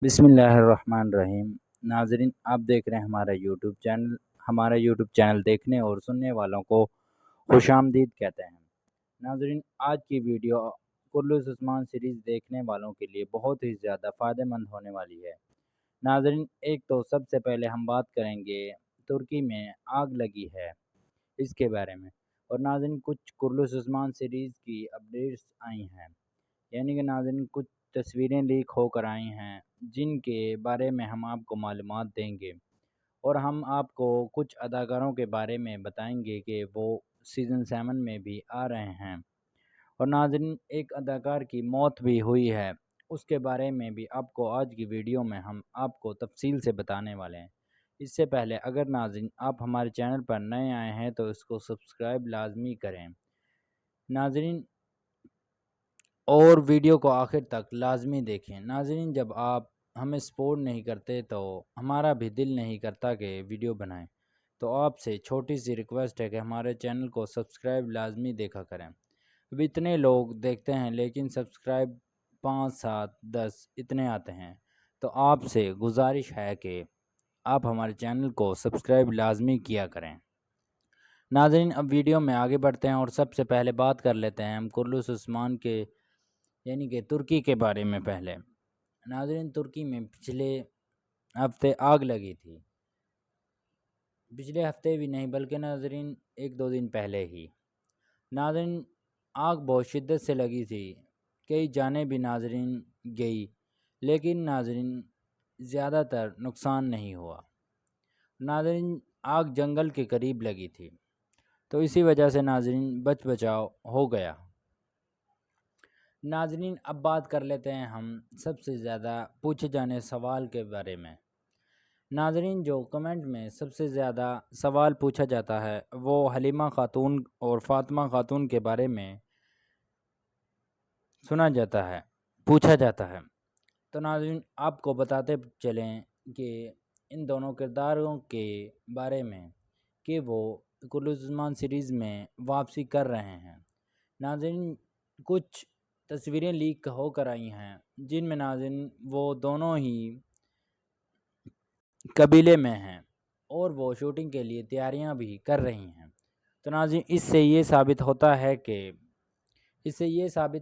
بسم اللہ الرحمن الرحیم۔ ناظرین، آپ دیکھ رہے ہیں ہمارا یوٹیوب چینل دیکھنے اور سننے والوں کو خوش آمدید کہتے ہیں۔ ناظرین، آج کی ویڈیو کرلوس عثمان سیریز دیکھنے والوں کے لیے بہت ہی زیادہ فائدہ مند ہونے والی ہے۔ ناظرین، ایک تو سب سے پہلے ہم بات کریں گے ترکی میں آگ لگی ہے اس کے بارے میں، اور ناظرین کچھ کرلوس عثمان سیریز کی اپڈیٹس آئی ہیں، یعنی کہ ناظرین کچھ تصویریں لیک ہو کر آئی ہیں جن کے بارے میں ہم آپ کو معلومات دیں گے، اور ہم آپ کو کچھ اداکاروں کے بارے میں بتائیں گے کہ وہ سیزن 7 میں بھی آ رہے ہیں، اور ناظرین ایک اداکار کی موت بھی ہوئی ہے، اس کے بارے میں بھی آپ کو آج کی ویڈیو میں ہم آپ کو تفصیل سے بتانے والے ہیں۔ اس سے پہلے اگر ناظرین آپ ہمارے چینل پر نئے آئے ہیں تو اس کو سبسکرائب لازمی کریں ناظرین، اور ویڈیو کو آخر تک لازمی دیکھیں۔ ناظرین، جب آپ ہمیں سپورٹ نہیں کرتے تو ہمارا بھی دل نہیں کرتا کہ ویڈیو بنائیں، تو آپ سے چھوٹی سی ریکویسٹ ہے کہ ہمارے چینل کو سبسکرائب لازمی دیکھا کریں۔ اب اتنے لوگ دیکھتے ہیں لیکن سبسکرائب 5 7 10 اتنے آتے ہیں، تو آپ سے گزارش ہے کہ آپ ہمارے چینل کو سبسکرائب لازمی کیا کریں۔ ناظرین، اب ویڈیو میں آگے بڑھتے ہیں اور سب سے پہلے بات کر لیتے ہیں ہم کرلوس عثمان کے یعنی کہ ترکی کے بارے میں۔ پہلے ناظرین، ترکی میں پچھلے ہفتے آگ لگی تھی، پچھلے ہفتے بھی نہیں بلکہ ناظرین 1 2 دن پہلے ہی۔ ناظرین، آگ بہت شدت سے لگی تھی، کئی جانیں بھی ناظرین گئی، لیکن ناظرین زیادہ تر نقصان نہیں ہوا۔ ناظرین، آگ جنگل کے قریب لگی تھی، تو اسی وجہ سے ناظرین بچاؤ ہو گیا۔ ناظرین، اب بات کر لیتے ہیں ہم سب سے زیادہ پوچھے جانے سوال کے بارے میں۔ ناظرین، جو کمنٹ میں سب سے زیادہ سوال پوچھا جاتا ہے وہ حلیمہ خاتون اور فاطمہ خاتون کے بارے میں پوچھا جاتا ہے، تو ناظرین آپ کو بتاتے چلیں کہ ان دونوں کرداروں کے بارے میں کہ وہ کرلوس عثمان سیریز میں واپسی کر رہے ہیں۔ ناظرین، کچھ تصویریں لیک ہو کر آئی ہیں جن میں ناظرین وہ دونوں ہی قبیلے میں ہیں اور وہ شوٹنگ کے لیے تیاریاں بھی کر رہی ہیں، تو ناظرین اس سے یہ ثابت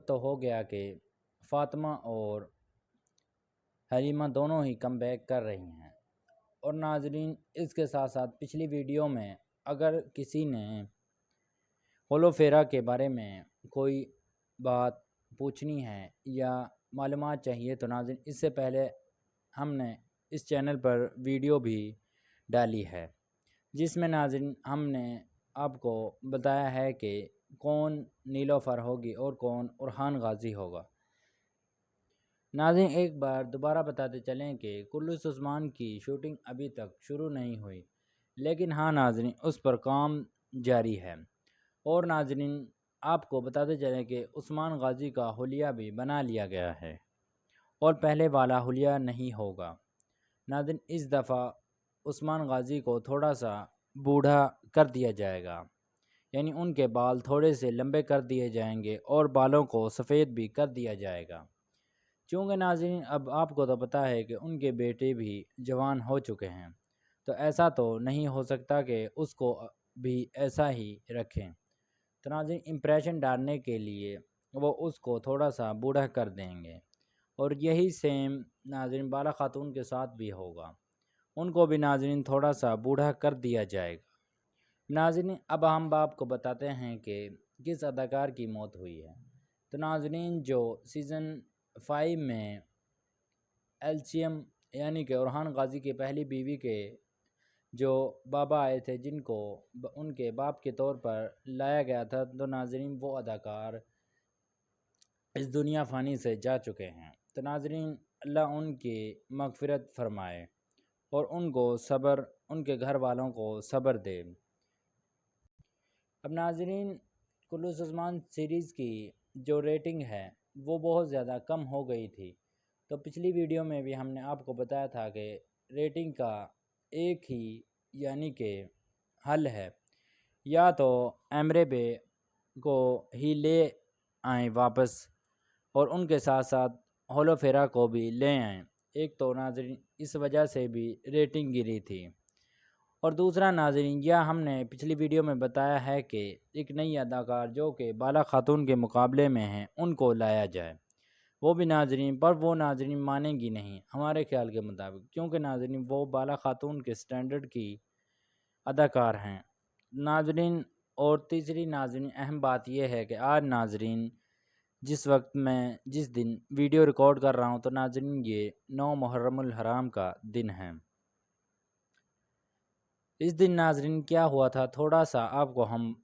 تو ہو گیا کہ فاطمہ اور حلیمہ دونوں ہی کم بیک کر رہی ہیں۔ اور ناظرین اس کے ساتھ ساتھ پچھلی ویڈیو میں اگر کسی نے ہولو فیرا کے بارے میں کوئی بات پوچھنی ہے یا معلومات چاہیے تو ناظرین اس سے پہلے ہم نے اس چینل پر ویڈیو بھی ڈالی ہے جس میں ناظرین ہم نے آپ کو بتایا ہے کہ کون نیلوفر ہوگی اور کون اورحان غازی ہوگا۔ ناظرین ایک بار دوبارہ بتاتے چلیں کہ کرلوس عثمان کی شوٹنگ ابھی تک شروع نہیں ہوئی، لیکن ہاں ناظرین اس پر کام جاری ہے، اور ناظرین آپ کو بتاتے چلیں کہ عثمان غازی کا حلیہ بھی بنا لیا گیا ہے اور پہلے والا حلیہ نہیں ہوگا۔ ناظرین اس دفعہ عثمان غازی کو تھوڑا سا بوڑھا کر دیا جائے گا، یعنی ان کے بال تھوڑے سے لمبے کر دیے جائیں گے اور بالوں کو سفید بھی کر دیا جائے گا، چونکہ ناظرین اب آپ کو تو پتہ ہے کہ ان کے بیٹے بھی جوان ہو چکے ہیں، تو ایسا تو نہیں ہو سکتا کہ اس کو بھی ایسا ہی رکھیں، تو ناظرین امپریشن ڈالنے کے لیے وہ اس کو تھوڑا سا بوڑھا کر دیں گے، اور یہی سیم ناظرین بالا خاتون کے ساتھ بھی ہوگا، ان کو بھی ناظرین تھوڑا سا بوڑھا کر دیا جائے گا۔ ناظرین اب ہم آپ کو بتاتے ہیں کہ کس اداکار کی موت ہوئی ہے، تو ناظرین جو سیزن 5 میں ایلچیم یعنی کہ اورحان غازی کی پہلی بیوی کے جو بابا آئے تھے جن کو ان کے باپ کے طور پر لایا گیا تھا، تو ناظرین وہ اداکار اس دنیا فانی سے جا چکے ہیں، تو ناظرین اللہ ان کی مغفرت فرمائے اور ان کو صبر، ان کے گھر والوں کو صبر دے۔ اب ناظرین کرلوس عثمان سیریز کی جو ریٹنگ ہے وہ بہت زیادہ کم ہو گئی تھی، تو پچھلی ویڈیو میں بھی ہم نے آپ کو بتایا تھا کہ ریٹنگ کا ایک ہی یعنی کہ حل ہے، یا تو ایمرے بے کو ہی لے آئیں واپس اور ان کے ساتھ ساتھ ہولو فیرا کو بھی لے آئیں، ایک تو ناظرین اس وجہ سے بھی ریٹنگ گری تھی، اور دوسرا ناظرین یہ ہم نے پچھلی ویڈیو میں بتایا ہے کہ ایک نئی اداکار جو کہ بالا خاتون کے مقابلے میں ہیں ان کو لایا جائے، وہ بھی ناظرین پر وہ ناظرین مانیں گی نہیں ہمارے خیال کے مطابق، کیونکہ ناظرین وہ بالا خاتون کے سٹینڈرڈ کی اداکار ہیں ناظرین۔ اور تیسری ناظرین اہم بات یہ ہے کہ آج ناظرین جس دن ویڈیو ریکارڈ کر رہا ہوں تو ناظرین یہ 9 محرم الحرام کا دن ہے۔ اس دن ناظرین کیا ہوا تھا تھوڑا سا آپ کو ہم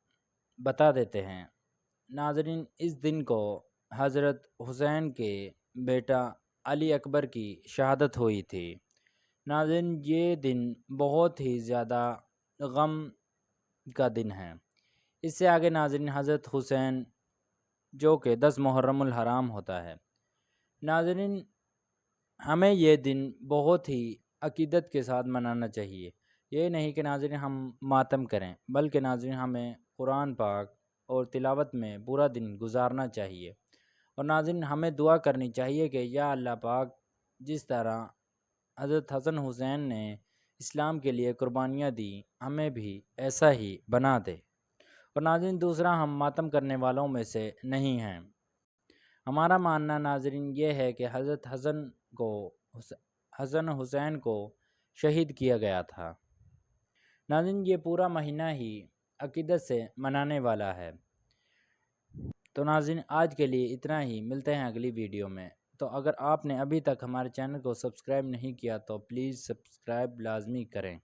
بتا دیتے ہیں۔ ناظرین اس دن کو حضرت حسین کے بیٹا علی اکبر کی شہادت ہوئی تھی۔ ناظرین یہ دن بہت ہی زیادہ غم کا دن ہے۔ اس سے آگے ناظرین حضرت حسین جو کہ 10 محرم الحرام ہوتا ہے۔ ناظرین ہمیں یہ دن بہت ہی عقیدت کے ساتھ منانا چاہیے، یہ نہیں کہ ناظرین ہم ماتم کریں، بلکہ ناظرین ہمیں قرآن پاک اور تلاوت میں پورا دن گزارنا چاہیے، اور ناظرین ہمیں دعا کرنی چاہیے کہ یا اللہ پاک جس طرح حضرت حسن حسین نے اسلام کے لیے قربانیاں دی ہمیں بھی ایسا ہی بنا دے۔ اور ناظرین دوسرا ہم ماتم کرنے والوں میں سے نہیں ہیں۔ ہمارا ماننا ناظرین یہ ہے کہ حضرت حسن حسین کو شہید کیا گیا تھا۔ ناظرین یہ پورا مہینہ ہی عقیدت سے منانے والا ہے۔ تو ناظرین آج کے لیے اتنا ہی، ملتے ہیں اگلی ویڈیو میں۔ تو اگر آپ نے ابھی تک ہمارے چینل کو سبسکرائب نہیں کیا تو پلیز سبسکرائب لازمی کریں۔